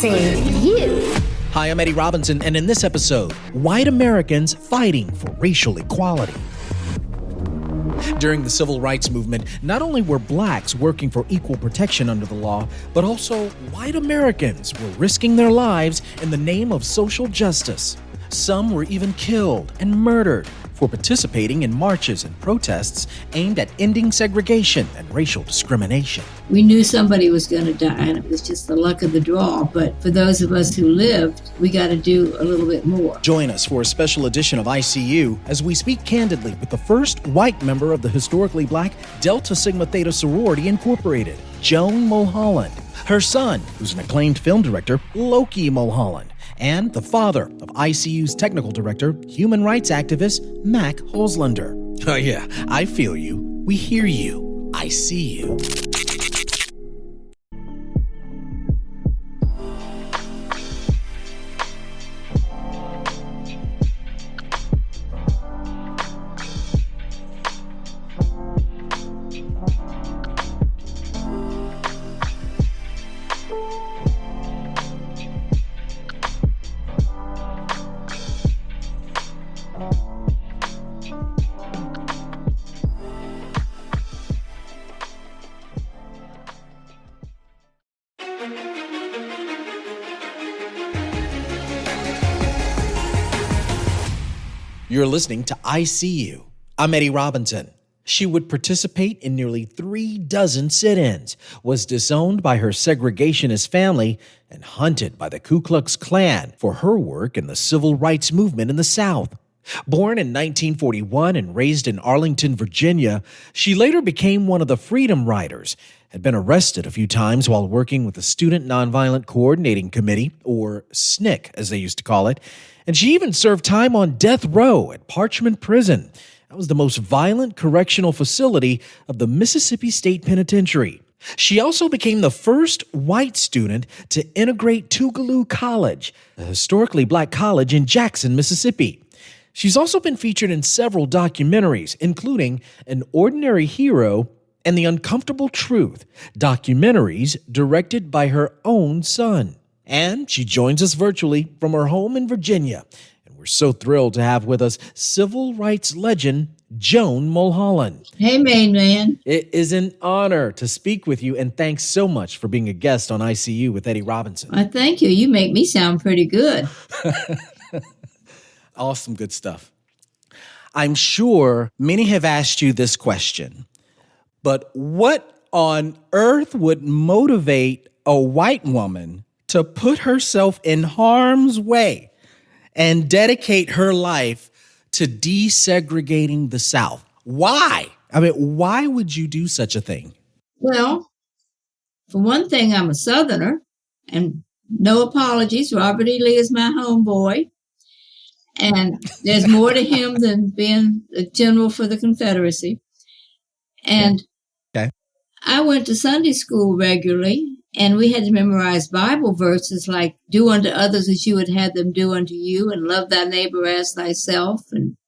ICU. Hi, I'm Eddie Robinson, and in this episode, white Americans fighting for racial equality. During the civil rights movement, not only were blacks working for equal protection under the law, but also white Americans were risking their lives in the name of social justice. Some were even killed and murdered for participating in marches and protests aimed at ending segregation and racial discrimination. We knew somebody was going to die, and it was just the luck of the draw. But for those of us who lived, we got to do a little bit more. Join us for a special edition of ICU as we speak candidly with the first white member of the historically black Delta Sigma Theta Sorority Incorporated, Joan Mulholland. Her son, who's an acclaimed film director, Loki Mulholland, and the father of ICU's technical director, human rights activist, Mac Holzlander. Oh yeah, I feel you. We hear you. I see you. You're listening to ICU. I'm Eddie Robinson. She would participate in nearly 36 sit-ins, was disowned by her segregationist family, and hunted by the Ku Klux Klan for her work in the civil rights movement in the South. Born in 1941 and raised in Arlington, Virginia, she later became one of the Freedom Riders, had been arrested a few times while working with the Student Nonviolent Coordinating Committee, or SNCC as they used to call it, and she even served time on death row at Parchman Prison. That was the most violent correctional facility of the Mississippi State Penitentiary. She also became the first white student to integrate Tougaloo College, a historically black college in Jackson, Mississippi. She's also been featured in several documentaries, including An Ordinary Hero and The Uncomfortable Truth, documentaries directed by her own son. And she joins us virtually from her home in Virginia. And we're so thrilled to have with us civil rights legend, Joan Mulholland. Hey, main man. It is an honor to speak with you, and thanks so much for being a guest on ICU with Eddie Robinson. Well, thank you. You make me sound pretty good. Awesome, good stuff. I'm sure many have asked you this question, but what on earth would motivate a white woman to put herself in harm's way and dedicate her life to desegregating the South? Why? I mean, why would you do such a thing? Well, for one thing, I'm a Southerner, and no apologies. Robert E. Lee is my homeboy, and there's more to him than being a general for the Confederacy. And okay. I went to Sunday school regularly, and we had to memorize Bible verses like, do unto others as you would have them do unto you, and love thy neighbor as thyself. And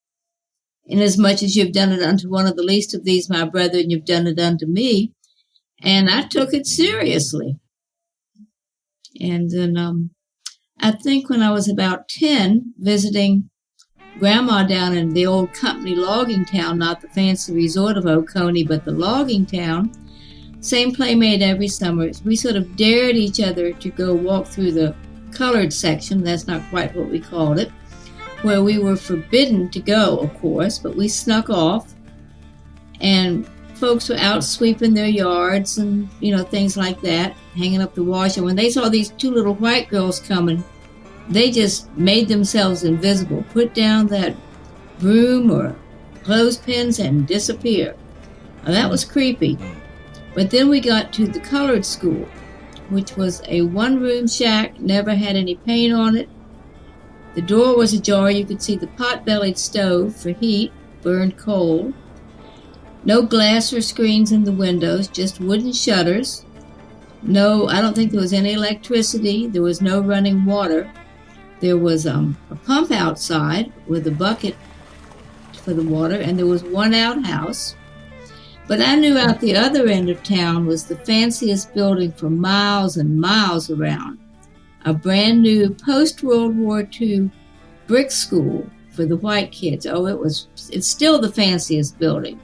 inasmuch as you've done it unto one of the least of these, my brethren, you've done it unto me. And I took it seriously. And then I think when I was about 10, visiting Grandma down in the old company logging town, not the fancy resort of Oconee, but the logging town, same playmate every summer. We sort of dared each other to go walk through the colored section. That's not quite what we called it, where we were forbidden to go, of course, but we snuck off. And folks were out sweeping their yards and, things like that, hanging up the wash. And when they saw these two little white girls coming, they just made themselves invisible, put down that broom or clothespins and disappear. Now, that was creepy. But then we got to the colored school, which was a one-room shack, never had any paint on it. The door was ajar. You could see the pot-bellied stove for heat, burned coal. No glass or screens in the windows, just wooden shutters. No, I don't think there was any electricity. There was no running water. There was a pump outside with a bucket for the water, and there was one outhouse. But I knew out the other end of town was the fanciest building for miles and miles around. a brand new post-World War II brick school for the white kids. Oh, it's still the fanciest building.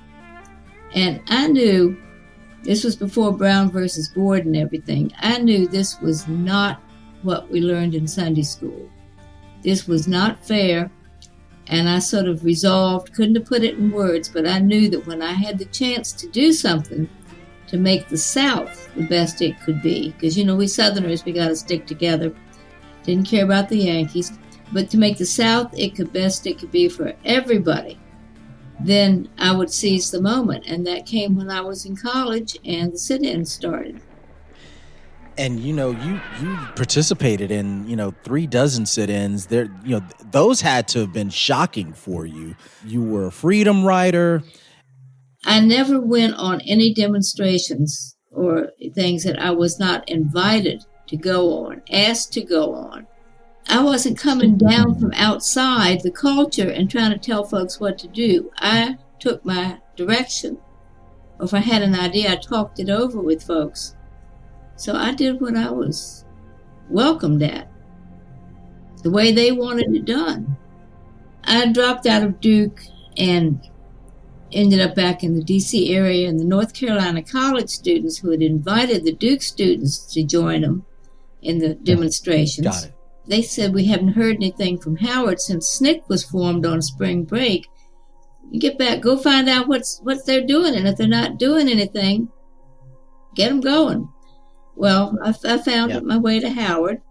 And I knew, this was before Brown versus Board and everything, I knew this was not what we learned in Sunday school. This was not fair. And I sort of resolved, couldn't have put it in words, but I knew that when I had the chance to do something to make the South the best it could be, because, we Southerners, we got to stick together. Didn't care about the Yankees. But to make the South it could be for everybody, then I would seize the moment. And that came when I was in college and the sit-ins started. And you participated in 3 dozen sit-ins. There, those had to have been shocking for you. You were a freedom rider. I never went on any demonstrations or things that I was not invited to go on, asked to go on. I wasn't coming down from outside the culture and trying to tell folks what to do. I took my direction. Or if I had an idea, I talked it over with folks. So I did what I was welcomed at, the way they wanted it done. I dropped out of Duke and ended up back in the D.C. area, and the North Carolina college students who had invited the Duke students to join them in the demonstrations. Got it. They said, we haven't heard anything from Howard since SNCC was formed on spring break. You get back, go find out what they're doing, and if they're not doing anything, get them going. Well, I found my way to Howard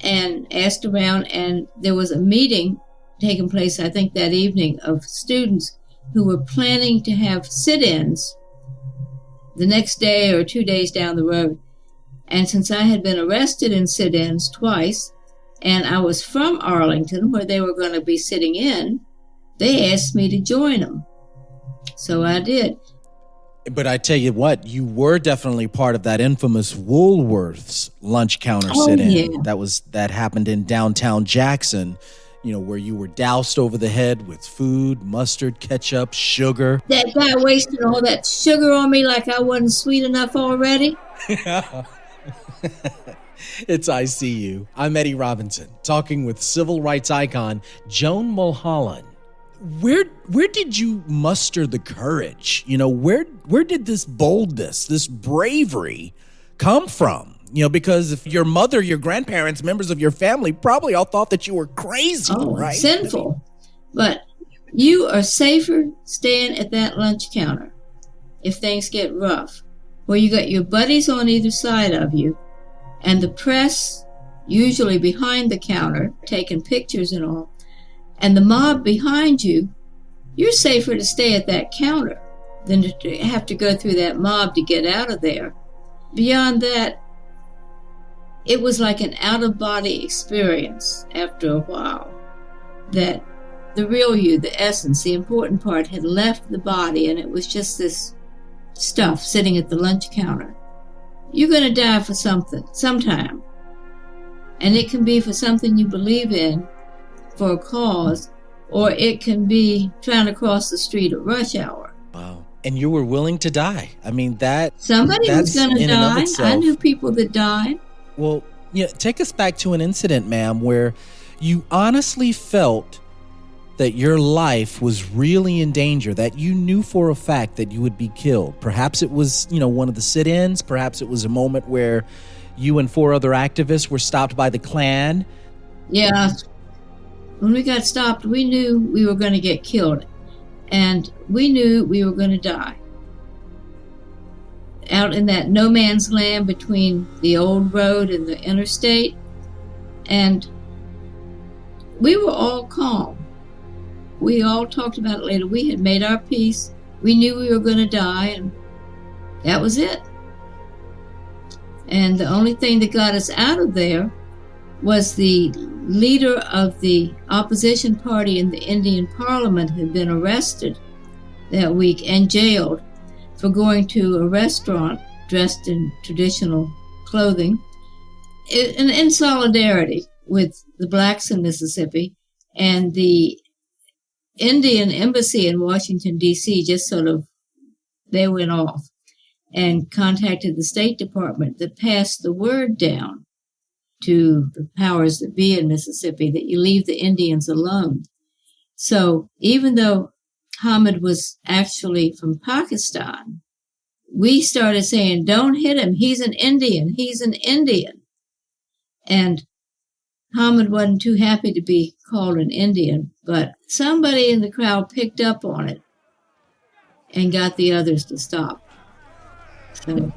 and asked around, and there was a meeting taking place, I think, that evening of students who were planning to have sit-ins the next day or 2 days down the road. And since I had been arrested in sit-ins twice, and I was from Arlington, where they were going to be sitting in, they asked me to join them. So I did. But I tell you what, you were definitely part of that infamous Woolworths lunch counter sit-in. Yeah. That happened in downtown Jackson, where you were doused over the head with food, mustard, ketchup, sugar. That guy wasted all that sugar on me like I wasn't sweet enough already. It's ICU. I'm Eddie Robinson, talking with civil rights icon Joan Mulholland. Where did you muster the courage? Where did this boldness, this bravery come from? Because if your mother, your grandparents, members of your family probably all thought that you were crazy, right? Sinful. But you are safer staying at that lunch counter if things get rough, where you got your buddies on either side of you and the press usually behind the counter taking pictures and all. And the mob behind you, you're safer to stay at that counter than to have to go through that mob to get out of there. Beyond that, it was like an out-of-body experience after a while, that the real you, the essence, the important part had left the body, and it was just this stuff sitting at the lunch counter. You're going to die for something, sometime. And it can be for something you believe in, for a cause, or it can be trying to cross the street at rush hour. Wow. And you were willing to die. I mean, somebody was going to die. I knew people that died. Well, take us back to an incident, ma'am, where you honestly felt that your life was really in danger, that you knew for a fact that you would be killed. Perhaps it was, one of the sit-ins. Perhaps it was a moment where you and 4 other activists were stopped by the Klan. Yeah. When we got stopped, we knew we were going to get killed, and we knew we were going to die. Out in that no man's land between the old road and the interstate, and we were all calm. We all talked about it later. We had made our peace. We knew we were going to die, and that was it. And the only thing that got us out of there was the leader of the opposition party in the Indian Parliament had been arrested that week and jailed for going to a restaurant dressed in traditional clothing in solidarity with the blacks in Mississippi. And the Indian embassy in Washington, D.C. just they went off and contacted the State Department that passed the word down to the powers that be in Mississippi that you leave the Indians alone. So even though Hamid was actually from Pakistan, we started saying, don't hit him. He's an Indian. He's an Indian. And Hamid wasn't too happy to be called an Indian, but somebody in the crowd picked up on it and got the others to stop. So,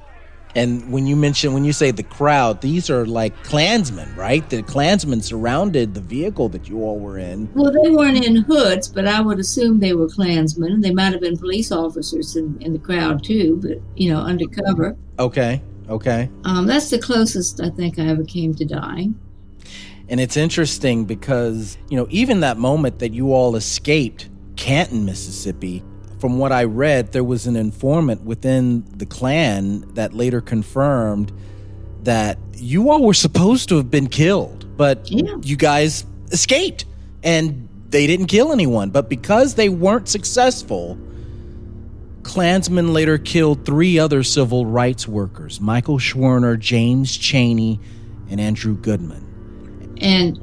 and when you say the crowd, these are like Klansmen, right? The Klansmen surrounded the vehicle that you all were in. Well, they weren't in hoods, but I would assume they were Klansmen. They might have been police officers in the crowd too, but, undercover. Okay. That's the closest I think I ever came to dying. And it's interesting because, even that moment that you all escaped Canton, Mississippi, from what I read, there was an informant within the Klan that later confirmed that you all were supposed to have been killed, but you guys escaped and they didn't kill anyone. But because they weren't successful, Klansmen later killed 3 other civil rights workers, Michael Schwerner, James Chaney, and Andrew Goodman. And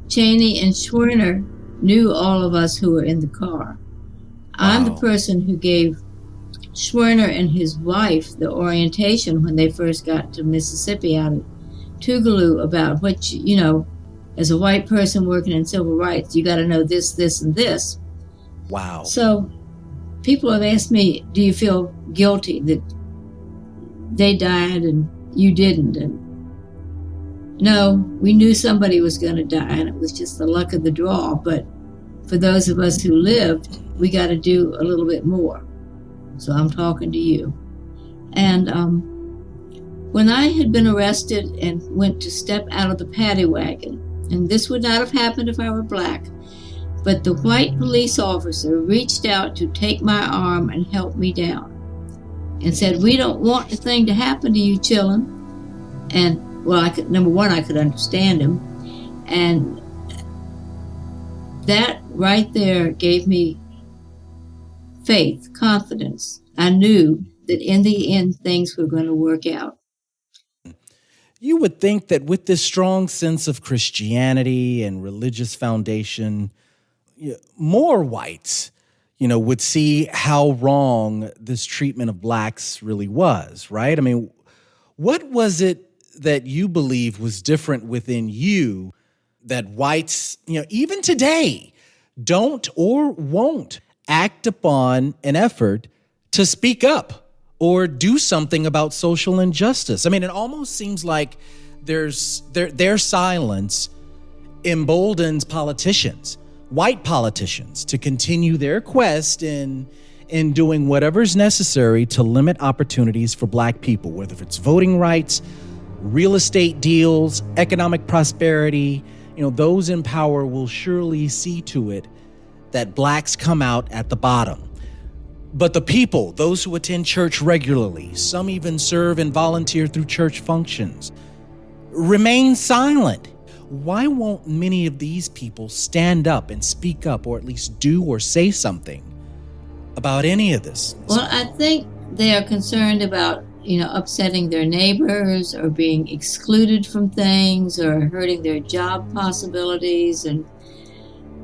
Chaney and Schwerner knew all of us who were in the car. I'm the person who gave Schwerner and his wife the orientation when they first got to Mississippi out of Tougaloo about what, as a white person working in civil rights, you got to know this, this, and this. Wow. So people have asked me, do you feel guilty that they died and you didn't? And no, we knew somebody was going to die, and it was just the luck of the draw. But for those of us who lived, we got to do a little bit more. So I'm talking to you. And when I had been arrested and went to step out of the paddy wagon, and this would not have happened if I were black, but the white police officer reached out to take my arm and help me down and said, we don't want the thing to happen to you, chillin'. And number one, I could understand him. And that right there gave me faith, confidence. I knew that in the end, things were going to work out. You would think that with this strong sense of Christianity and religious foundation, more whites, would see how wrong this treatment of blacks really was, right? I mean, what was it that you believe was different within you that whites, even today, don't or won't act upon an effort to speak up or do something about social injustice? I mean, it almost seems like their silence emboldens politicians, white politicians, to continue their quest in doing whatever's necessary to limit opportunities for black people, whether it's voting rights, real estate deals, economic prosperity. Those in power will surely see to it that blacks come out at the bottom. But the people, those who attend church regularly, some even serve and volunteer through church functions, remain silent. Why won't many of these people stand up and speak up, or at least do or say something about any of this? Well, I think they are concerned about, upsetting their neighbors or being excluded from things or hurting their job possibilities and,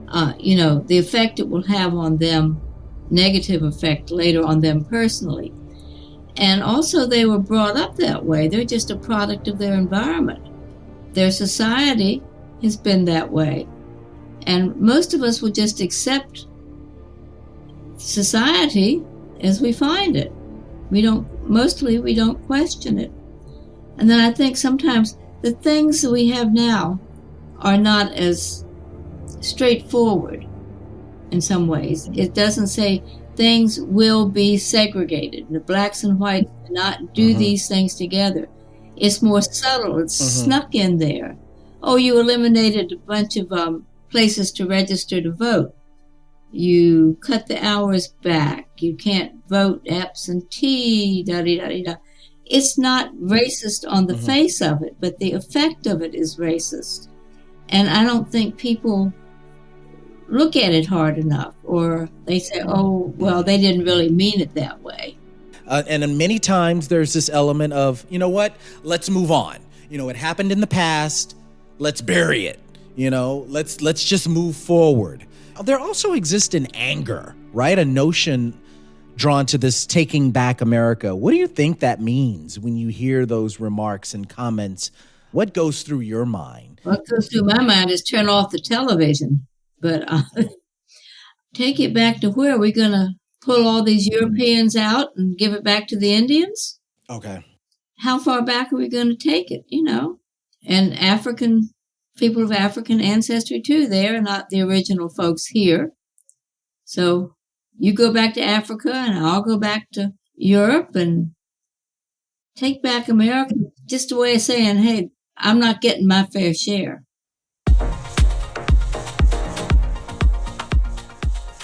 the effect it will have on them, negative effect later on them personally. And also they were brought up that way. They're just a product of their environment. Their society has been that way. And most of us will just accept society as we find it. We don't question it. And then I think sometimes the things that we have now are not as straightforward in some ways. It doesn't say things will be segregated. The blacks and whites cannot do these things together. It's more subtle. It's snuck in there. Oh, you eliminated a bunch of places to register to vote. You cut the hours back. You can't vote absentee, da-da-da-da. It's not racist on the face of it, but the effect of it is racist. And I don't think people look at it hard enough, or they say, oh, well, they didn't really mean it that way. And many times there's this element of, you know what, let's move on. It happened in the past. Let's bury it. Let's just move forward. There also exists an anger, right? A notion drawn to this taking back America. What do you think that means when you hear those remarks and comments? What goes through your mind? What goes through my mind is turn off the television. But take it back to where? Are we going to pull all these Europeans out and give it back to the Indians? Okay. How far back are we going to take it, And people of African ancestry, too. They are not the original folks here. So you go back to Africa and I'll go back to Europe and take back America. Just a way of saying, hey, I'm not getting my fair share.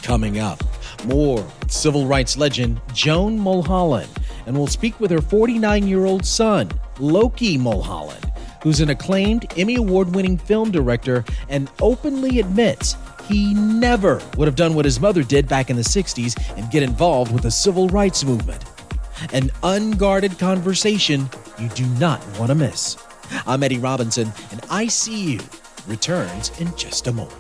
Coming up, more with civil rights legend Joan Mulholland, and we'll speak with her 49-year-old son, Loki Mulholland, who's an acclaimed Emmy Award-winning film director and openly admits he never would have done what his mother did back in the 60s and get involved with the civil rights movement. An unguarded conversation you do not want to miss. I'm Eddie Robinson, and I See You returns in just a moment.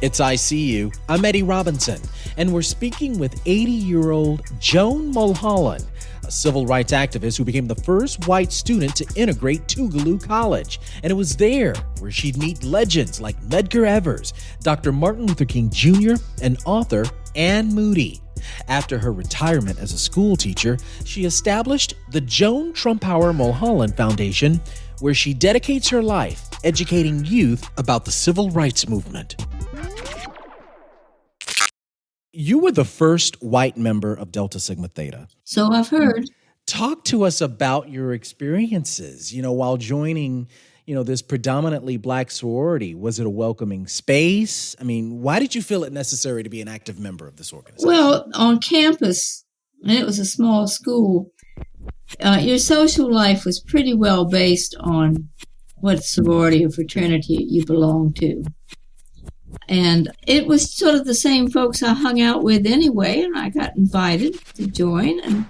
It's I See You. I'm Eddie Robinson, and we're speaking with 80-year-old Joan Mulholland, a civil rights activist who became the first white student to integrate Tougaloo College. And it was there where she'd meet legends like Medgar Evers, Dr. Martin Luther King Jr., and author Anne Moody. After her retirement as a school teacher, she established the Joan Trumpauer Mulholland Foundation, where she dedicates her life educating youth about the civil rights movement. You were the first white member of Delta Sigma Theta. So I've heard. Talk to us about your experiences, while joining, this predominantly black sorority. Was it a welcoming space? Why did you feel it necessary to be an active member of this organization? Well, on campus, and it was a small school, your social life was pretty well based on what sorority or fraternity you belonged to. And it was sort of the same folks I hung out with anyway, and I got invited to join.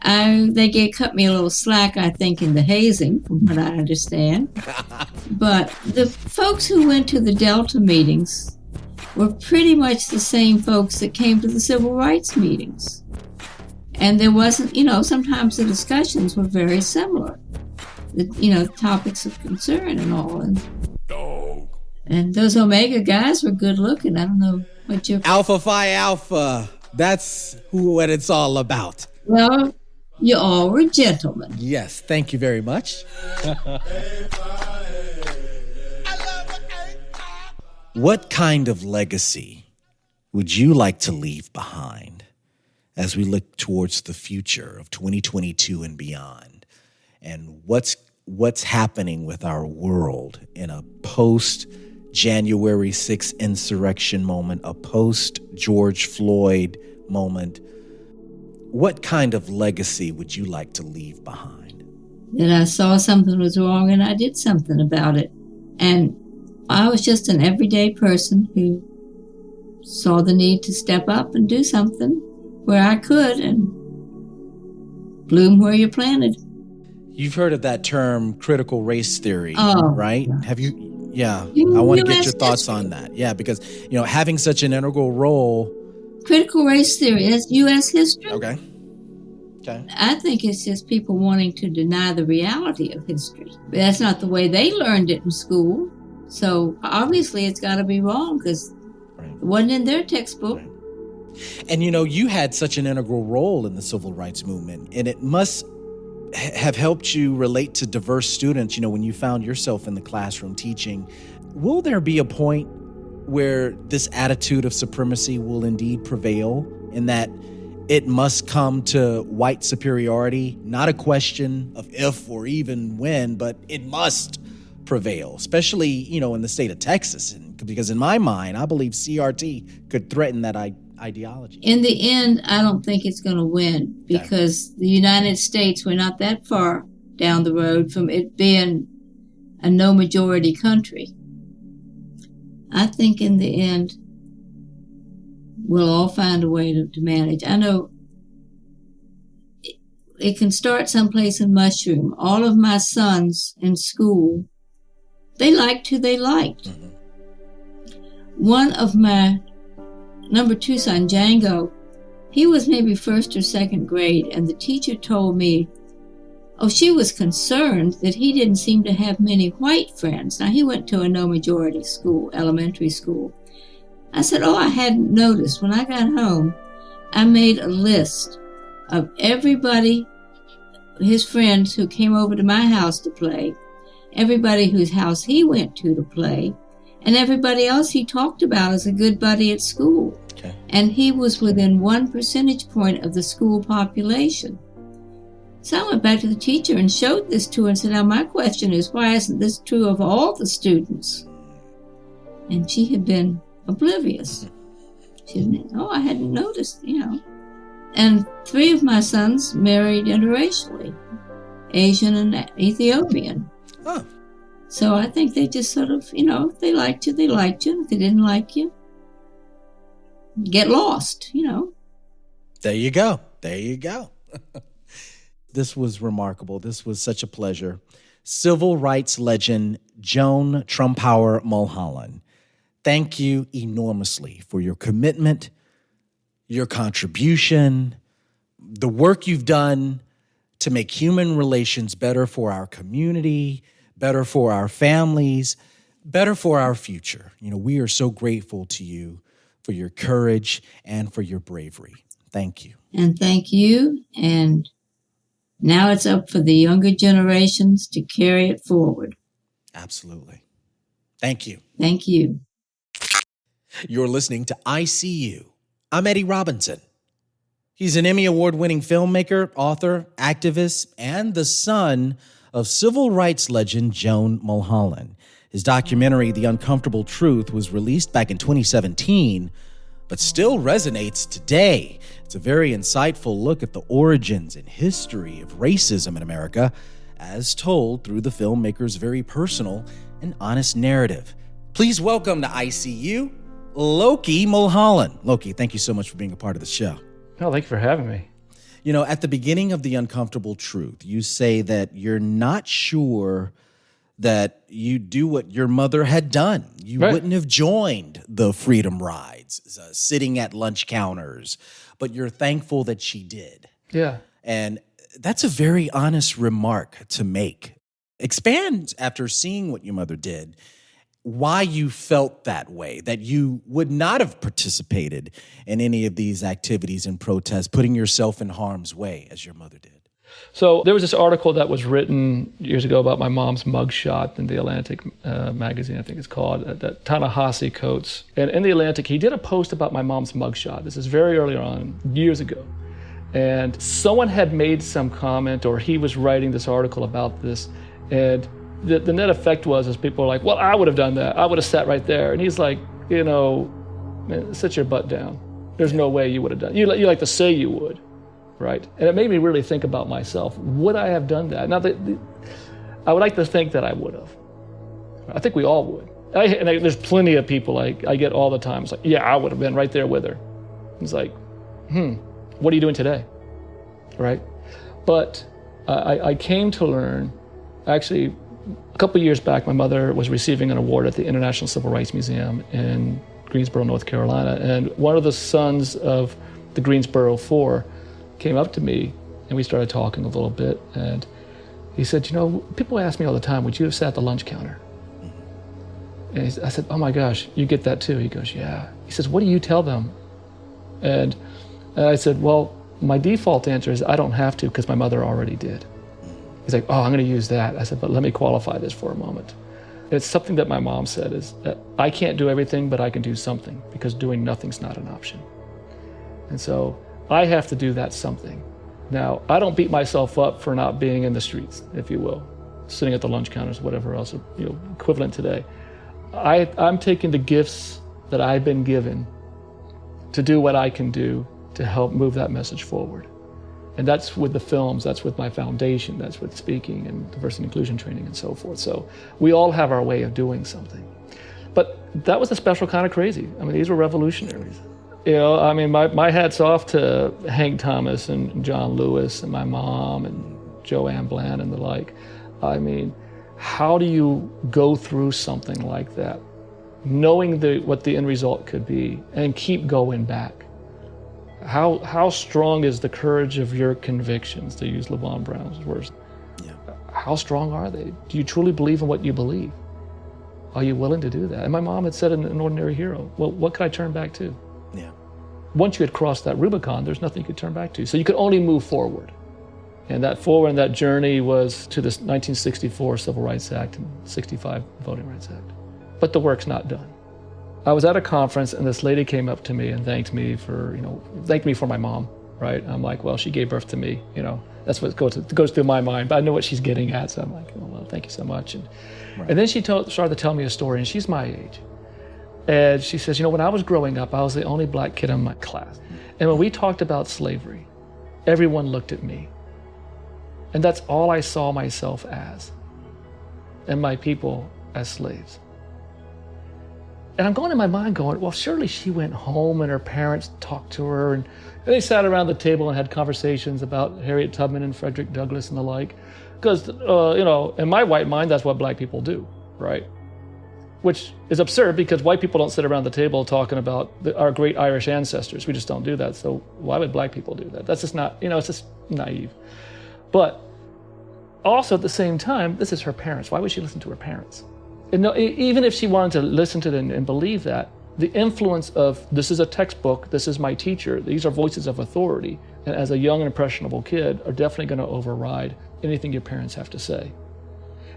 And they cut me a little slack, I think, in the hazing, from what I understand. But the folks who went to the Delta meetings were pretty much the same folks that came to the civil rights meetings. And there wasn't, sometimes the discussions were very similar. The topics of concern and all. And those Omega guys were good looking. I don't know what you're... Alpha Phi Alpha. That's what it's all about. Well, you all were gentlemen. Yes, thank you very much. What kind of legacy would you like to leave behind as we look towards the future of 2022 and beyond? And what's happening with our world in a post-January 6th insurrection moment, a post-George Floyd moment? What kind of legacy would you like to leave behind? That I saw something was wrong and I did something about it. And I was just an everyday person who saw the need to step up and do something where I could and bloom where you're planted. You've heard of that term, critical race theory, right? Yeah. Have you? Yeah, I want to get your thoughts on that. Yeah, because, having such an integral role. Critical race theory is U.S. history. Okay. I think it's just people wanting to deny the reality of history. But that's not the way they learned it in school. So obviously it's got to be wrong because it wasn't in their textbook. Right. And, you had such an integral role in the civil rights movement, and it must have helped you relate to diverse students, when you found yourself in the classroom teaching. Will there be a point where this attitude of supremacy will indeed prevail, in that it must come to white superiority, not a question of if or even when, but it must prevail, especially, in the state of Texas? Because in my mind, I believe CRT could threaten that ideology. In the end, I don't think it's going to win because the United States, we're not that far down the road from it being a no-majority country. I think in the end, we'll all find a way to manage. I know it can start someplace in Mushroom. All of my sons in school, they liked who they liked. Mm-hmm. One of my number 2 son, Django, he was maybe first or second grade, and the teacher told me, she was concerned that he didn't seem to have many white friends. Now, he went to a no-majority school, elementary school. I said, I hadn't noticed. When I got home, I made a list of everybody, his friends who came over to my house to play, everybody whose house he went to play, and everybody else he talked about as a good buddy at school. Okay. And he was within 1 percentage point of the school population. So I went back to the teacher and showed this to her and said, now my question is, why isn't this true of all the students? And she had been oblivious. She didn't, I hadn't noticed, And 3 of my sons married interracially, Asian and Ethiopian. Oh. So I think they just sort of, if they liked you, they liked you. If they didn't like you, get lost, There you go. This was remarkable. This was such a pleasure. Civil rights legend Joan Trumpauer Mulholland, thank you enormously for your commitment, your contribution, the work you've done to make human relations better for our community, better for our families, better for our future. We are so grateful to you for your courage and for your bravery. Thank you. And thank you. And now it's up for the younger generations to carry it forward. Absolutely. Thank you. Thank you. You're listening to ICU. I'm Eddie Robinson. He's an Emmy Award-winning filmmaker, author, activist, and the son of civil rights legend Joan Mulholland. His documentary, The Uncomfortable Truth, was released back in 2017, but still resonates today. It's a very insightful look at the origins and history of racism in America, as told through the filmmaker's very personal and honest narrative. Please welcome to ICU, Loki Mulholland. Loki, thank you so much for being a part of the show. Oh, thank you for having me. At the beginning of The Uncomfortable Truth, you say that you're not sure that you do what your mother had done. You wouldn't have joined the Freedom Rides, sitting at lunch counters, but you're thankful that she did. Yeah. And that's a very honest remark to make. Expand, after seeing what your mother did, why you felt that way, that you would not have participated in any of these activities and protests, putting yourself in harm's way as your mother did. So there was this article that was written years ago about my mom's mugshot in the Atlantic magazine, I think it's called, that Ta-Nehisi Coates. And in the Atlantic, he did a post about my mom's mugshot. This is very early on, years ago. And someone had made some comment, or he was writing this article about this, and the net effect was people were like, well, I would have done that. I would have sat right there. And he's like, man, sit your butt down. There's no way you would have done it. You like to say you would, right? And it made me really think about myself. Would I have done that? Now, I would like to think that I would have. I think we all would. There's plenty of people I get all the time. It's like, yeah, I would have been right there with her. It's like, what are you doing today, right? But I came to learn, actually, a couple of years back, my mother was receiving an award at the International Civil Rights Museum in Greensboro, North Carolina. And one of the sons of the Greensboro Four came up to me, and we started talking a little bit. And he said, people ask me all the time, would you have sat at the lunch counter? And I said, oh my gosh, you get that too? He goes, yeah. He says, what do you tell them? And I said, well, my default answer is I don't have to because my mother already did. He's like, oh, I'm going to use that. I said, but let me qualify this for a moment. It's something that my mom said is that I can't do everything, but I can do something because doing nothing's not an option. And so I have to do that something. Now, I don't beat myself up for not being in the streets, if you will. sitting at the lunch counters, whatever else, equivalent today. I'm taking the gifts that I've been given to do what I can do to help move that message forward. And that's with the films, that's with my foundation, that's with speaking and diversity and inclusion training and so forth. So we all have our way of doing something. But that was a special kind of crazy. I mean, these were revolutionaries. I mean, my hat's off to Hank Thomas and John Lewis and my mom and Joanne Bland and the like. I mean, how do you go through something like that, knowing what the end result could be, and keep going back? How strong is the courage of your convictions, to use LeVon Brown's words? Yeah. How strong are they? Do you truly believe in what you believe? Are you willing to do that? And my mom had said in An Ordinary Hero, well, what could I turn back to? Yeah. Once you had crossed that Rubicon, there's nothing you could turn back to. So you could only move forward. And that journey was to this 1964 Civil Rights Act and 65 Voting Rights Act. But the work's not done. I was at a conference and this lady came up to me and thanked me for my mom, right? I'm like, well, she gave birth to me, that's what goes through my mind, but I know what she's getting at. So I'm like, oh, well, thank you so much. And then she started to tell me a story, and she's my age. And she says, when I was growing up, I was the only black kid in my class. And when we talked about slavery, everyone looked at me. And that's all I saw myself as, and my people as slaves. And I'm going in my mind going, well, surely she went home and her parents talked to her, and they sat around the table and had conversations about Harriet Tubman and Frederick Douglass and the like. Because, in my white mind, that's what black people do, right? Which is absurd because white people don't sit around the table talking about our great Irish ancestors. We just don't do that. So why would black people do that? That's just not, it's just naive. But also at the same time, this is her parents. Why would she listen to her parents? And no, even if she wanted to listen to them and believe that, the influence of this is a textbook, this is my teacher, these are voices of authority, and as a young and impressionable kid are definitely going to override anything your parents have to say.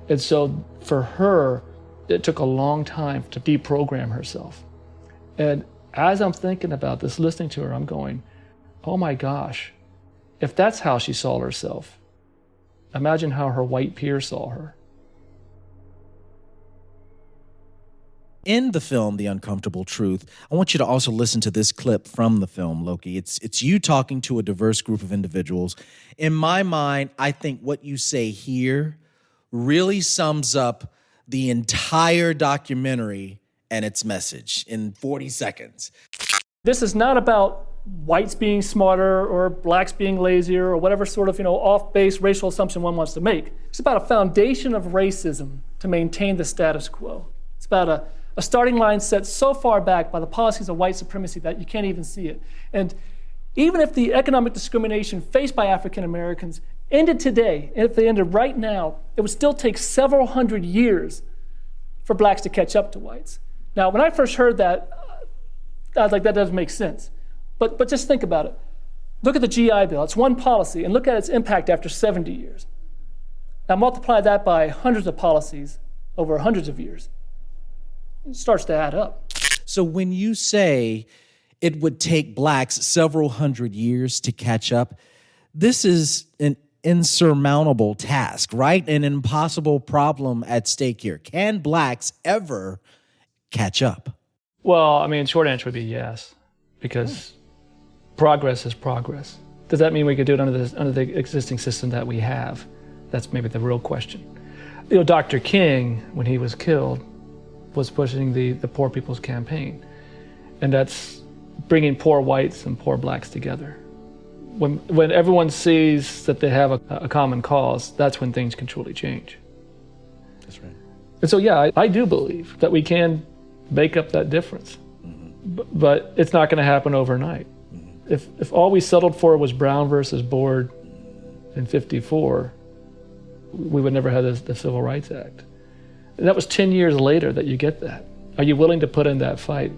And so for her, it took a long time to deprogram herself. And as I'm thinking about this, listening to her, I'm going, oh my gosh, if that's how she saw herself, imagine how her white peers saw her. In the film, The Uncomfortable Truth, I want you to also listen to this clip from the film, Loki. It's you talking to a diverse group of individuals. In my mind, I think what you say here really sums up the entire documentary and its message in 40 seconds. This is not about whites being smarter or blacks being lazier or whatever sort of, off-base racial assumption one wants to make. It's about a foundation of racism to maintain the status quo. It's about a starting line set so far back by the policies of white supremacy that you can't even see it. And even if the economic discrimination faced by African Americans ended today, and if they ended right now, it would still take several hundred years for blacks to catch up to whites. Now, when I first heard that, I was like, that doesn't make sense. But just think about it. Look at the GI Bill. It's one policy, and look at its impact after 70 years. Now multiply that by hundreds of policies over hundreds of years. It starts to add up. So when you say it would take blacks several hundred years to catch up, this is an insurmountable task, right? An impossible problem at stake here. Can blacks ever catch up? Well, short answer would be yes, because progress is progress. Does that mean we could do it under the existing system that we have? That's maybe the real question. Dr. King, when he was killed, was pushing the Poor People's Campaign. And that's bringing poor whites and poor blacks together. When everyone sees that they have a common cause, that's when things can truly change. That's right. And so, yeah, I do believe that we can make up that difference. Mm-hmm. But it's not going to happen overnight. Mm-hmm. If all we settled for was Brown versus Board in 54, we would never have the Civil Rights Act. And that was 10 years later that you get that. Are you willing to put in that fight,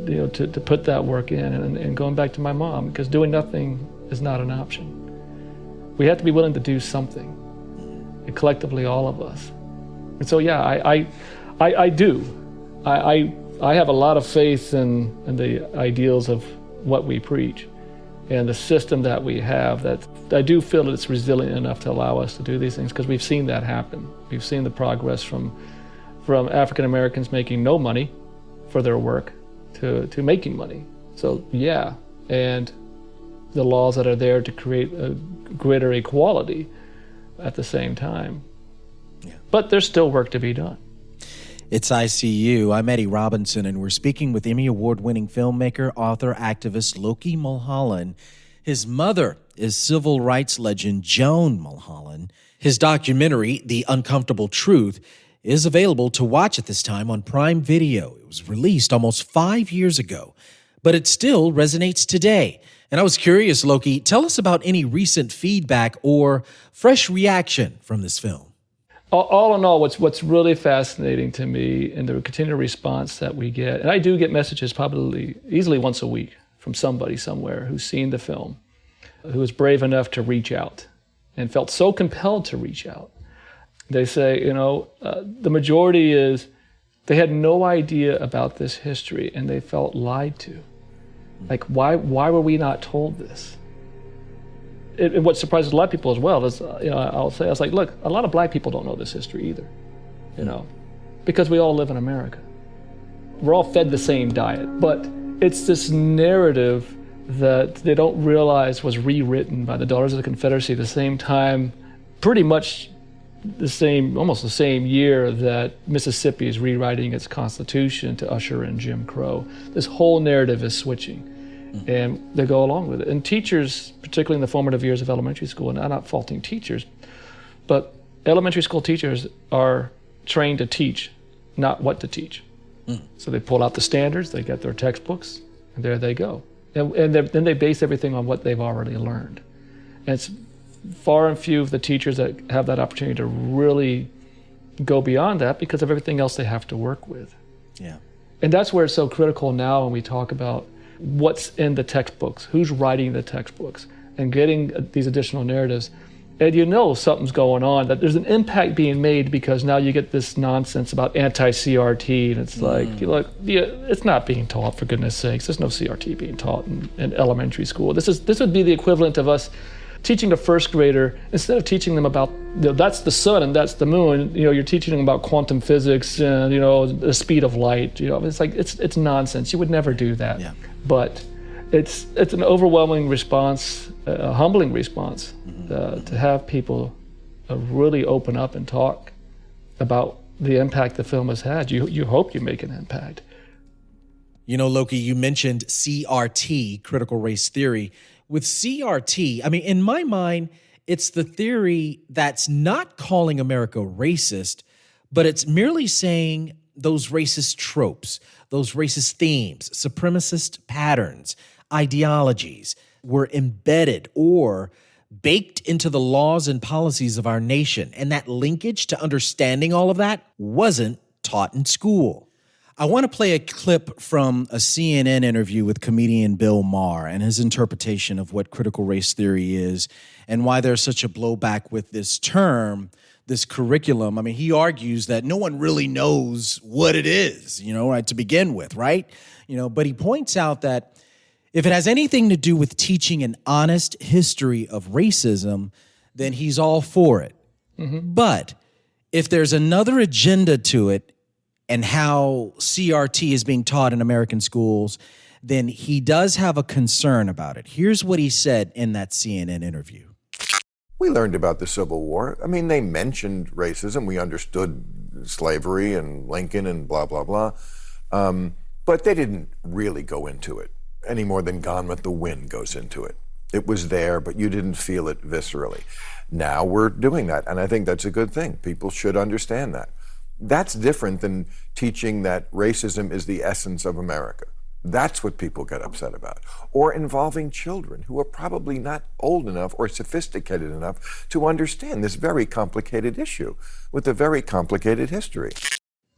to put that work in? And going back to my mom, because doing nothing is not an option. We have to be willing to do something, and collectively, all of us. And so, yeah, I do. I have a lot of faith in the ideals of what we preach. and the system that we have, that I do feel that it's resilient enough to allow us to do these things, because we've seen that happen. We've seen the progress from African Americans making no money for their work to making money. So yeah, and the laws that are there to create a greater equality at the same time. Yeah. But there's still work to be done. It's ICU. I'm Eddie Robinson, and we're speaking with Emmy Award-winning filmmaker, author, activist Loki Mulholland. His mother is civil rights legend Joan Mulholland. His documentary, The Uncomfortable Truth, is available to watch at this time on Prime Video. It was released almost 5 years ago, but it still resonates today. And I was curious, Loki, tell us about any recent feedback or fresh reaction from this film. All in all, what's really fascinating to me, and the continued response that we get, and I do get messages probably easily once a week from somebody somewhere who's seen the film, who was brave enough to reach out and felt so compelled to reach out. They say, the majority is they had no idea about this history and they felt lied to. Like, why were we not told this? And what surprises a lot of people as well is, I was like, look, a lot of black people don't know this history either, because we all live in America. We're all fed the same diet, but it's this narrative that they don't realize was rewritten by the Daughters of the Confederacy at the same time, pretty much almost the same year that Mississippi is rewriting its constitution to usher in Jim Crow. This whole narrative is switching. And they go along with it. And teachers, particularly in the formative years of elementary school, and I'm not faulting teachers, but elementary school teachers are trained to teach, not what to teach. So they pull out the standards, they get their textbooks, and there they go. And then they base everything on what they've already learned. And it's far and few of the teachers that have that opportunity to really go beyond that because of everything else they have to work with. Yeah. And that's where it's so critical now when we talk about what's in the textbooks, who's writing the textbooks, and getting these additional narratives. And something's going on, that there's an impact being made, because now you get this nonsense about anti-CRT, and it's like, it's not being taught, for goodness sakes. There's no CRT being taught in elementary school. This would be the equivalent of us teaching a first grader, instead of teaching them about, that's the sun and that's the moon, you're teaching them about quantum physics and, the speed of light. It's like, it's nonsense. You would never do that. Yeah. But it's an overwhelming response, a humbling response, to have people really open up and talk about the impact the film has had. You hope you make an impact. Loki, you mentioned CRT, critical race theory. With CRT, in my mind, it's the theory that's not calling America racist, but it's merely saying those racist tropes, those racist themes, supremacist patterns, ideologies were embedded or baked into the laws and policies of our nation. And that linkage to understanding all of that wasn't taught in school. I want to play a clip from a CNN interview with comedian Bill Maher and his interpretation of what critical race theory is and why there's such a blowback with this term, this curriculum. He argues that no one really knows what it is, right, to begin with, right? But he points out that if it has anything to do with teaching an honest history of racism, then he's all for it. But if there's another agenda to it, and how CRT is being taught in American schools, then he does have a concern about it. Here's what he said in that CNN interview. We learned about the Civil War. They mentioned racism. We understood slavery and Lincoln and blah, blah, blah. But they didn't really go into it any more than Gone with the Wind goes into it. It was there, but you didn't feel it viscerally. Now we're doing that, and I think that's a good thing. People should understand that. That's different than teaching that racism is the essence of America. That's what people get upset about. Or involving children who are probably not old enough or sophisticated enough to understand this very complicated issue with a very complicated history.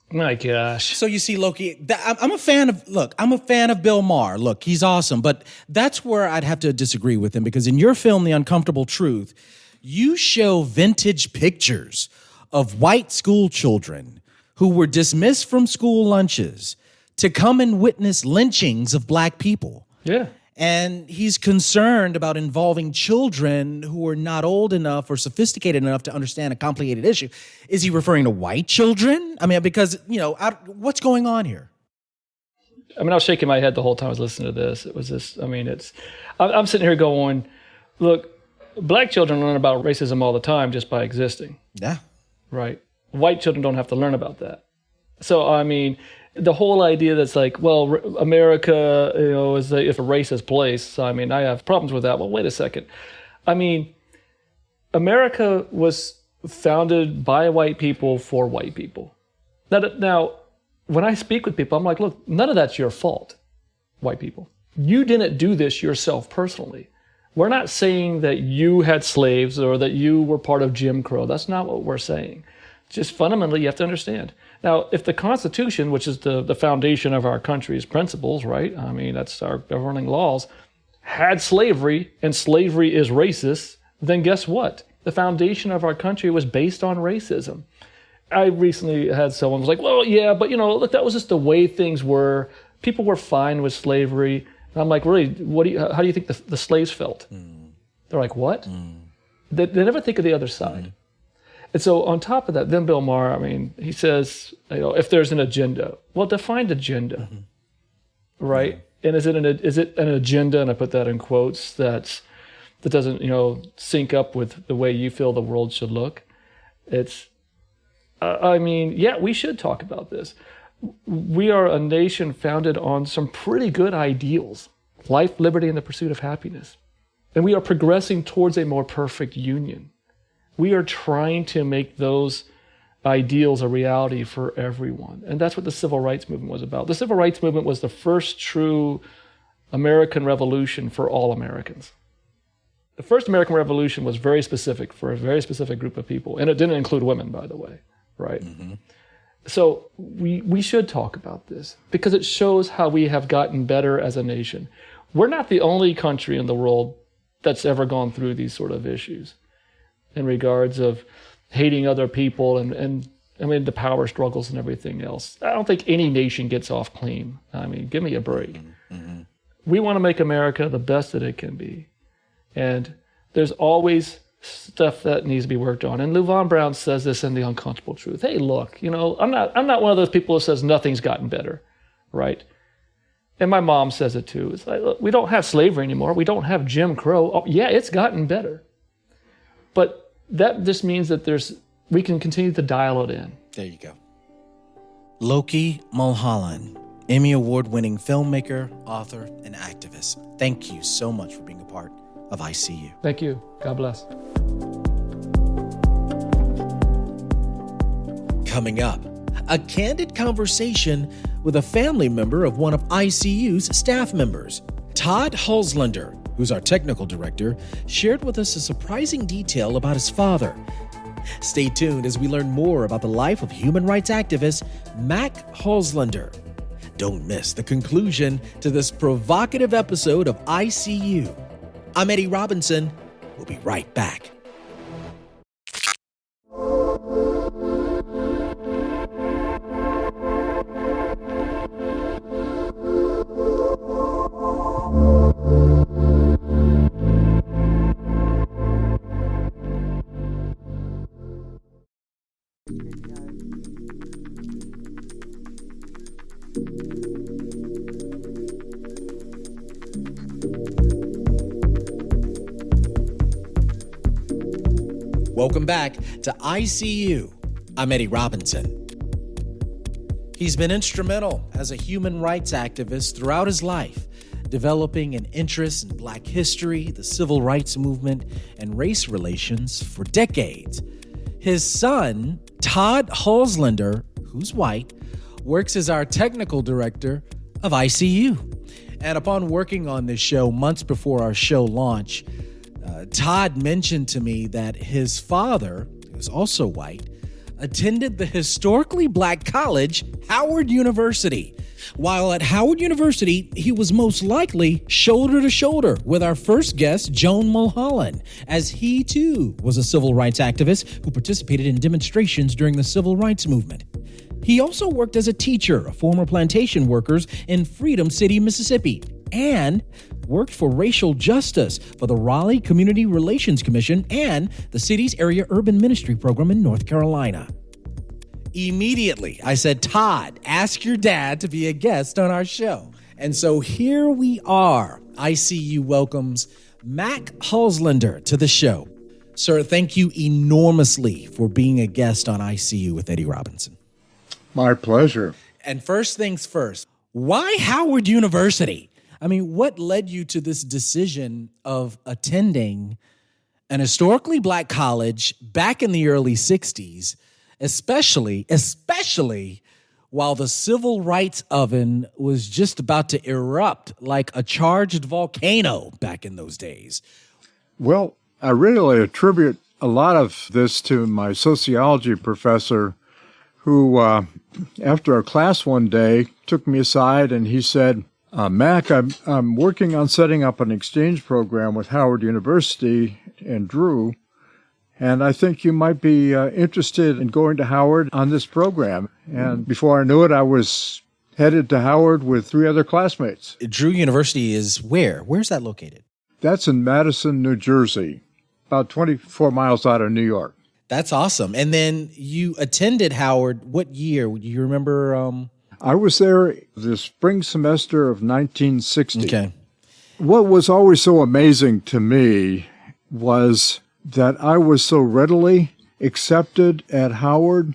My gosh. So you see, Loki, I'm a fan of Bill Maher. Look, he's awesome, but that's where I'd have to disagree with him, because in your film, The Uncomfortable Truth, you show vintage pictures of white school children who were dismissed from school lunches to come and witness lynchings of black people. Yeah. And he's concerned about involving children who are not old enough or sophisticated enough to understand a complicated issue. Is he referring to white children? I mean, because, what's going on here? I mean, I was shaking my head the whole time I was listening to this. It was this, I'm sitting here going, look, black children learn about racism all the time just by existing. Yeah. Right. White children don't have to learn about that. So, I mean, the whole idea that's like, well, America, is if a racist place. So, I mean, I have problems with that. Well, wait a second. I mean, America was founded by white people for white people. Now, when I speak with people, I'm like, look, none of that's your fault, white people. You didn't do this yourself personally. We're not saying that you had slaves or that you were part of Jim Crow. That's not what we're saying. Just fundamentally, you have to understand. Now, if the Constitution, which is the foundation of our country's principles, right? I mean, that's our governing laws, had slavery, and slavery is racist, then guess what? The foundation of our country was based on racism. I recently had someone was like, well, yeah, but look, that was just the way things were. People were fine with slavery. And I'm like, really, how do you think the slaves felt? They're like, what? They never think of the other side. And so on top of that, then Bill Maher, he says, if there's an agenda, well, define agenda, right? And is it an agenda, and I put that in quotes, that doesn't, sync up with the way you feel the world should look? It's, yeah, we should talk about this. We are a nation founded on some pretty good ideals: life, liberty, and the pursuit of happiness. And we are progressing towards a more perfect union. We are trying to make those ideals a reality for everyone. And that's what the Civil Rights Movement was about. The Civil Rights Movement was the first true American revolution for all Americans. The first American Revolution was very specific for a very specific group of people. And it didn't include women, by the way, right? So we should talk about this because it shows how we have gotten better as a nation. We're not the only country in the world that's ever gone through these sort of issues in regards of hating other people and the power struggles and everything else. I don't think any nation gets off clean. Give me a break. We want to make America the best that it can be. And there's always stuff that needs to be worked on. And Lou Von Brown says this in The Uncomfortable Truth. Hey, look, I'm not one of those people who says nothing's gotten better, right? And my mom says it too. It's like, look, we don't have slavery anymore. We don't have Jim Crow. Oh, yeah, it's gotten better. But that just means that we can continue to dial it in. There you go. Loki Mulholland, Emmy Award-winning filmmaker, author, and activist. Thank you so much for being a part of ICU. Thank you. God bless. Coming up, a candid conversation with a family member of one of ICU's staff members. Todd Hulslander, who's our technical director, shared with us a surprising detail about his father. Stay tuned as we learn more about the life of human rights activist Mac Hulslander. Don't miss the conclusion to this provocative episode of ICU. I'm Eddie Robinson. We'll be right back. Welcome back to ICU. I'm Eddie Robinson. He's been instrumental as a human rights activist throughout his life, developing an interest in Black history, the civil rights movement, and race relations for decades. His son, Todd Hulslander, who's white, works as our technical director of ICU. And upon working on this show months before our show launch, Todd mentioned to me that his father, who's also white, attended the historically Black college, Howard University. While at Howard University, he was most likely shoulder to shoulder with our first guest, Joan Mulholland, as he too was a civil rights activist who participated in demonstrations during the civil rights movement. He also worked as a teacher of former plantation workers in Freedom City, Mississippi, and worked for racial justice for the Raleigh Community Relations Commission and the city's area urban ministry program in North Carolina. Immediately, I said, Todd, ask your dad to be a guest on our show. And so here we are. ICU welcomes Mac Hulslander to the show. Sir, thank you enormously for being a guest on ICU with Eddie Robinson. My pleasure. And first things first, why Howard University? I mean, what led you to this decision of attending an historically black college back in the early 60s, especially while the civil rights oven was just about to erupt like a charged volcano back in those days? Well, I really attribute a lot of this to my sociology professor who, after a class one day, took me aside and he said, Mac, I'm working on setting up an exchange program with Howard University and Drew, and I think you might be interested in going to Howard on this program. And before I knew it, I was headed to Howard with 3 other classmates. Drew University is where? Where's that located? That's in Madison, New Jersey, about 24 miles out of New York. That's awesome. And then you attended Howard what year? Do you remember? I was there the spring semester of 1960. Okay. What was always so amazing to me was that I was so readily accepted at Howard.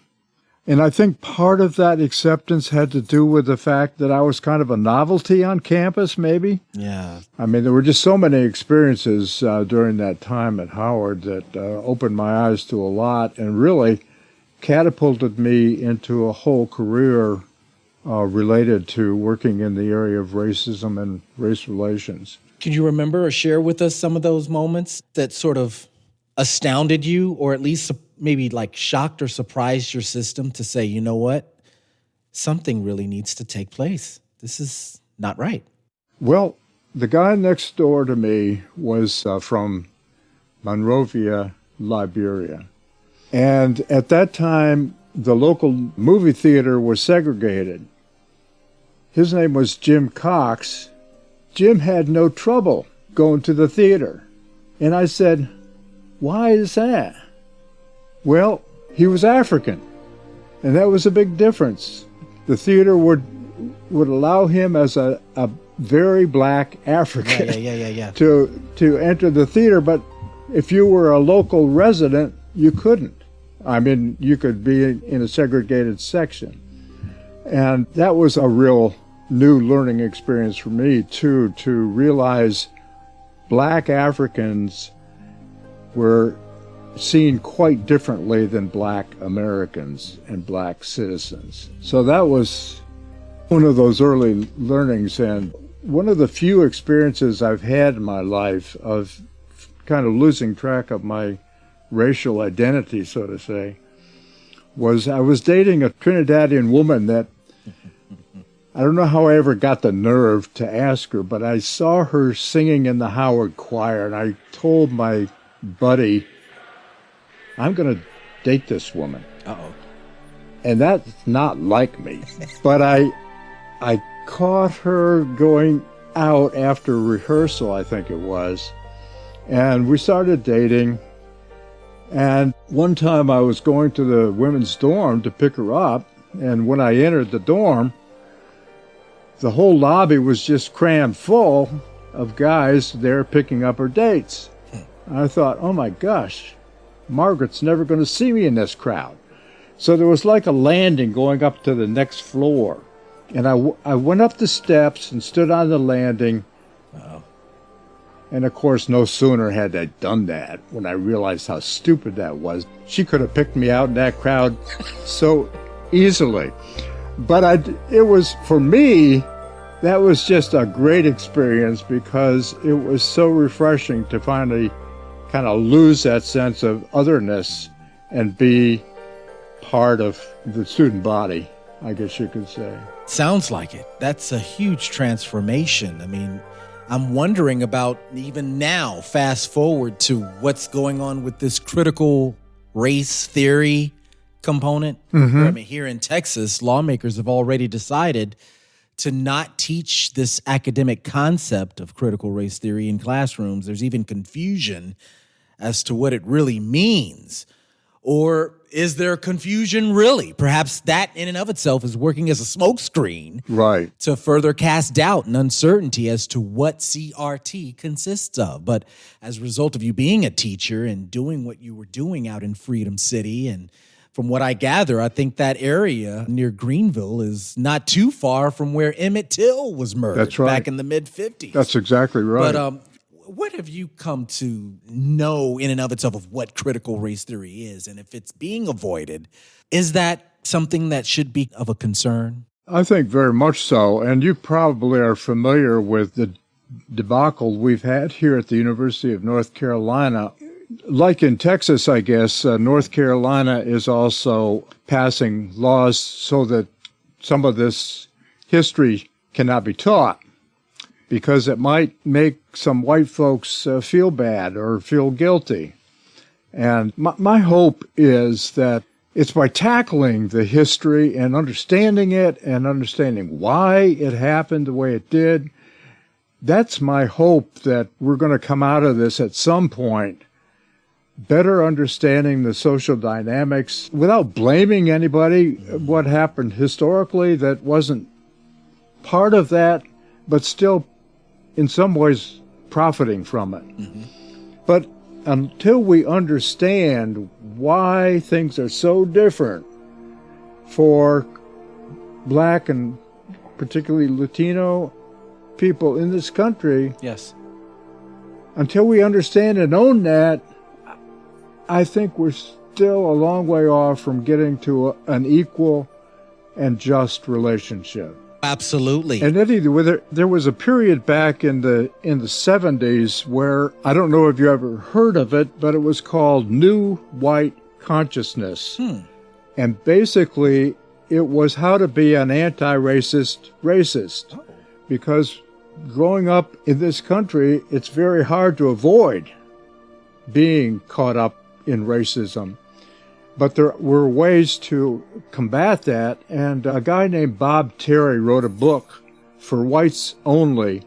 And I think part of that acceptance had to do with the fact that I was kind of a novelty on campus, maybe. Yeah. I mean, there were just so many experiences during that time at Howard that opened my eyes to a lot and really catapulted me into a whole career related to working in the area of racism and race relations. Can you remember or share with us some of those moments that sort of astounded you, or at least maybe like shocked or surprised your system to say, you know what, something really needs to take place. This is not right. Well, the guy next door to me was from Monrovia, Liberia. And at that time, the local movie theater was segregated. His name was Jim Cox. Jim had no trouble going to the theater. And I said, why is that? Well, he was African, and that was a big difference. The theater would allow him as a very black African to enter the theater, but if you were a local resident, you couldn't. I mean, you could be in a segregated section. And that was a real new learning experience for me, too, to realize black Africans were seen quite differently than black Americans and black citizens. So that was one of those early learnings, and one of the few experiences I've had in my life of kind of losing track of my racial identity, so to say, was I was dating a Trinidadian woman that I don't know how I ever got the nerve to ask her, but I saw her singing in the Howard choir, and I told my buddy, I'm going to date this woman. Uh-oh. And that's not like me. But I caught her going out after rehearsal, I think it was, and we started dating. And one time I was going to the women's dorm to pick her up, and when I entered the dorm, the whole lobby was just crammed full of guys there picking up her dates. And I thought, oh my gosh, Margaret's never going to see me in this crowd. So there was like a landing going up to the next floor. And I went up the steps and stood on the landing. Uh-oh. And of course, no sooner had I done that when I realized how stupid that was. She could have picked me out in that crowd so easily. But it was, for me, that was just a great experience because it was so refreshing to finally kind of lose that sense of otherness and be part of the student body, I guess you could say. Sounds like it. That's a huge transformation. I mean, I'm wondering about even now, fast forward to what's going on with this critical race theory component. Mm-hmm. I mean, here in Texas, lawmakers have already decided to not teach this academic concept of critical race theory in classrooms. There's even confusion as to what it really means. Or is there confusion really? Perhaps that in and of itself is working as a smokescreen, Right. to further cast doubt and uncertainty as to what CRT consists of. But as a result of you being a teacher and doing what you were doing out in Freedom City, and from what I gather, I think that area near Greenville is not too far from where Emmett Till was murdered. That's right. Back in the mid-50s. That's exactly right. But what have you come to know in and of itself of what critical race theory is? And if it's being avoided, is that something that should be of a concern? I think very much so. And you probably are familiar with the debacle we've had here at the University of North Carolina. Like in Texas, I guess, North Carolina is also passing laws so that some of this history cannot be taught, because it might make some white folks feel bad or feel guilty. And my hope is that it's by tackling the history and understanding it and understanding why it happened the way it did, that's my hope, that we're going to come out of this at some point better understanding the social dynamics without blaming anybody. What happened historically that wasn't part of that, but still in some ways profiting from it. Mm-hmm. But until we understand why things are so different for Black and particularly Latino people in this country, yes, until we understand and own that, I think we're still a long way off from getting to an equal and just relationship. Absolutely. And Eddie, there was a period back in the 70s where, I don't know if you ever heard of it, but it was called New White Consciousness. And basically, it was how to be an anti-racist racist. Oh. Because growing up in this country, it's very hard to avoid being caught up in racism. But there were ways to combat that, and a guy named Bob Terry wrote a book for whites only,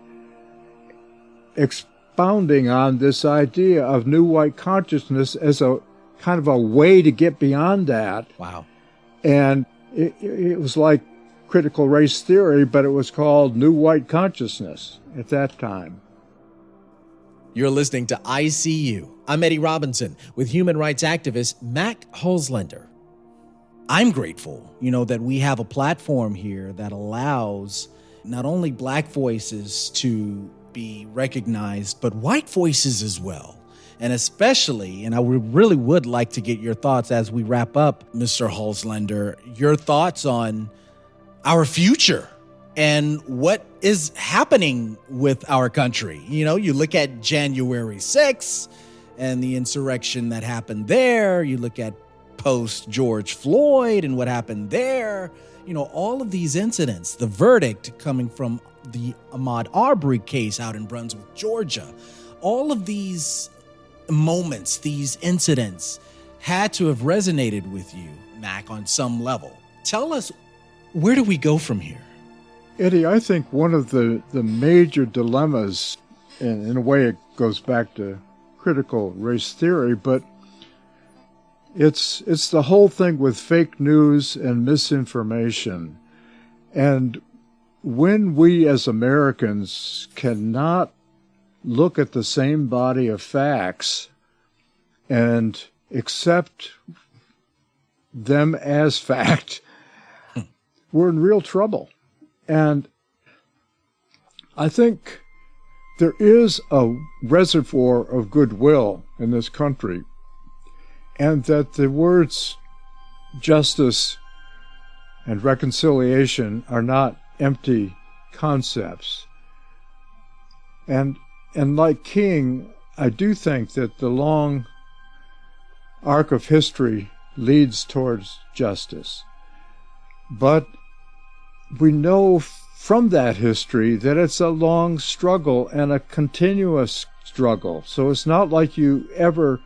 expounding on this idea of new white consciousness as a kind of a way to get beyond that. Wow. And it was like critical race theory, but it was called new white consciousness at that time. You're listening to ICU. I'm Eddie Robinson with human rights activist Mac Holzlander. I'm grateful, that we have a platform here that allows not only Black voices to be recognized, but white voices as well. And especially, and I really would like to get your thoughts as we wrap up, Mr. Holzlander, your thoughts on our future and what is happening with our country. You look at January 6th and the insurrection that happened there. You look at post George Floyd and what happened there. All of these incidents, the verdict coming from the Ahmaud Arbery case out in Brunswick, Georgia, all of these moments, these incidents had to have resonated with you, Mac, on some level. Tell us, where do we go from here? Eddie, I think one of the major dilemmas, and in a way it goes back to critical race theory, but it's the whole thing with fake news and misinformation. And when we as Americans cannot look at the same body of facts and accept them as fact, we're in real trouble. And I think there is a reservoir of goodwill in this country, and that the words justice and reconciliation are not empty concepts. And like King, I do think that the long arc of history leads towards justice. But we know from that history that it's a long struggle and a continuous struggle. So it's not like you ever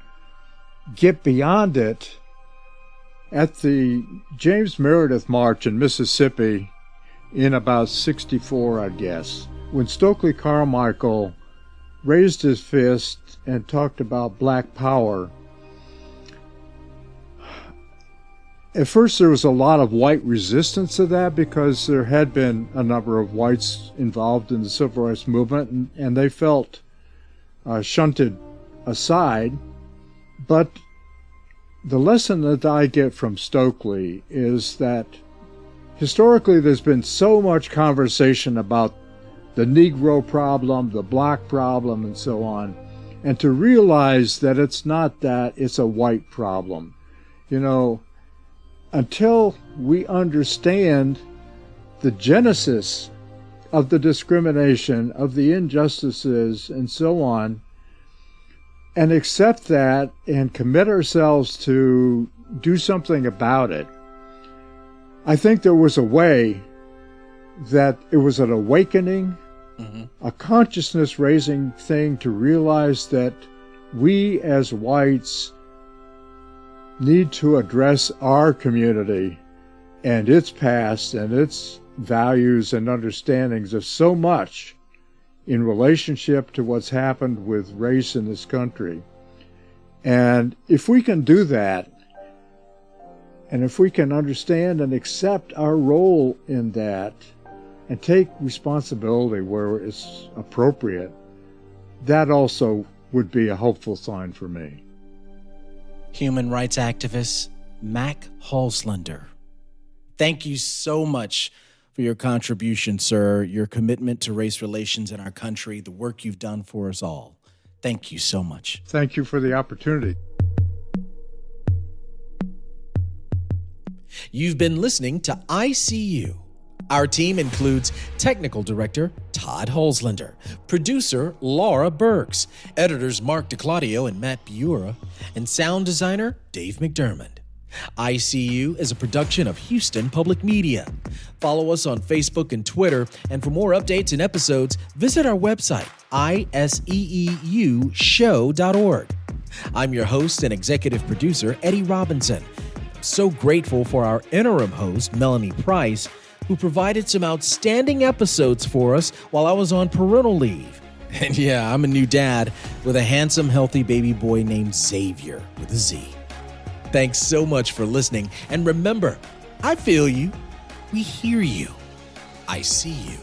get beyond it. At the James Meredith March in Mississippi in about 64, I guess, when Stokely Carmichael raised his fist and talked about black power. At first, there was a lot of white resistance to that because there had been a number of whites involved in the civil rights movement, and they felt shunted aside. But the lesson that I get from Stokely is that historically there's been so much conversation about the Negro problem, the black problem, and so on, and to realize that it's not that, it's a white problem. You know, until we understand the genesis of the discrimination, of the injustices, and so on, and accept that and commit ourselves to do something about it, I think there was a way that it was an awakening, a consciousness-raising thing to realize that we as whites need to address our community and its past and its values and understandings of so much in relationship to what's happened with race in this country. And if we can do that, and if we can understand and accept our role in that and take responsibility where it's appropriate, that also would be a hopeful sign for me. Human rights activist Mac Halslander. Thank you so much for your contribution, sir, your commitment to race relations in our country, the work you've done for us all. Thank you so much. Thank you for the opportunity. You've been listening to ICU. Our team includes Technical Director Todd Halslander, Producer Laura Burks, Editors Mark DeClaudio and Matt Buura, and Sound Designer Dave McDermott. ICU is a production of Houston Public Media. Follow us on Facebook and Twitter, and for more updates and episodes, visit our website, iseeushow.org. I'm your host and executive producer, Eddie Robinson. I'm so grateful for our interim host, Melanie Price, who provided some outstanding episodes for us while I was on parental leave. And yeah, I'm a new dad with a handsome, healthy baby boy named Xavier with a Z. Thanks so much for listening. And remember, I feel you. We hear you. I see you.